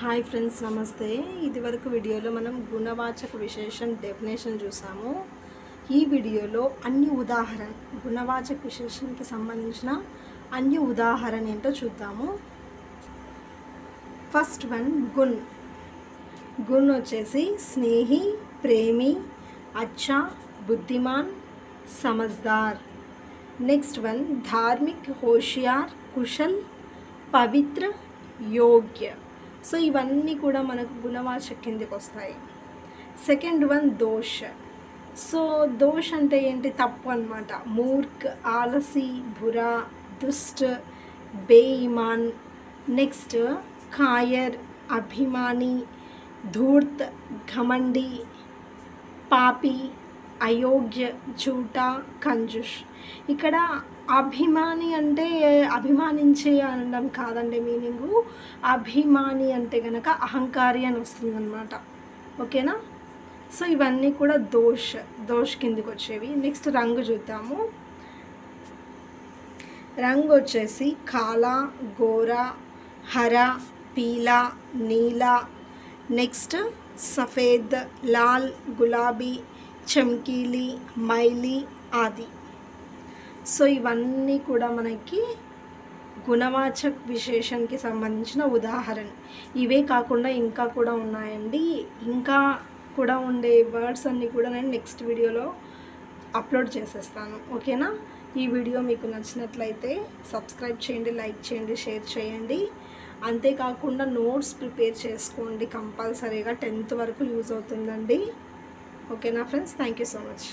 Hi friends, నమస్తే. ఇదివరకు వీడియోలో మనం గుణవాచక విశేషం డెఫినేషన్ చూసాము. ఈ వీడియోలో గుణవాచక విశేషానికి సంబంధించిన అన్ని ఉదాహరణ ఏంటో చూద్దాము. ఫస్ట్ వన్ గుణ్ వచ్చేసి స్నేహి, ప్రేమి, అచ్చా, బుద్ధిమాన్, సమజ్దార్. నెక్స్ట్ వన్ ధార్మిక్, హోషియార్, కుశల్, పవిత్ర, యోగ్య. సో ఇవన్నీ కూడా మనకు గుణవాచక కిందకి వస్తాయి. సెకండ్ వన్ దోష్. సో దోష్ అంటే ఏంటి? తప్పు అన్నమాట. మూర్ఖ్, ఆలసి, బురా, దుష్ట్, బేయిమాన్. నెక్స్ట్ కాయర్, అభిమాని, ధూర్త్, ఘమండి, పాపి, అయోగ్య, జూటా, కంజుష్. ఇక్కడ అభిమాని అంటే అభిమానించే అనడం కాదండి మీనింగు. అభిమాని అంటే కనుక అహంకారి అని వస్తుందన్నమాట. ఓకేనా? సో ఇవన్నీ కూడా దోష్ కిందికి వచ్చేవి. నెక్స్ట్ రంగు చూద్దాము. రంగు వచ్చేసి కాలా, గోరా, హరా, పీలా, నీలా. నెక్స్ట్ సఫేద్, లాల్, గులాబీ, చమ్కీలి, మైలి ఆది. సో ఇవన్నీ కూడా మనకి గుణవాచక విశేషానికి సంబంధించిన ఉదాహరణ. ఇవే కాకుండా ఇంకా కూడా ఉన్నాయండి. ఇంకా కూడా ఉండే వర్డ్స్ అన్నీ కూడా నేను నెక్స్ట్ వీడియోలో అప్లోడ్ చేసేస్తాను. ఓకేనా? ఈ వీడియో మీకు నచ్చినట్లయితే సబ్స్క్రైబ్ చేయండి, లైక్ చేయండి, షేర్ చేయండి. అంతేకాకుండా నోట్స్ ప్రిపేర్ చేసుకోండి. కంపల్సరీగా 10th వరకు యూజ్ అవుతుందండి. ఓకేనా friends? Thank you so much.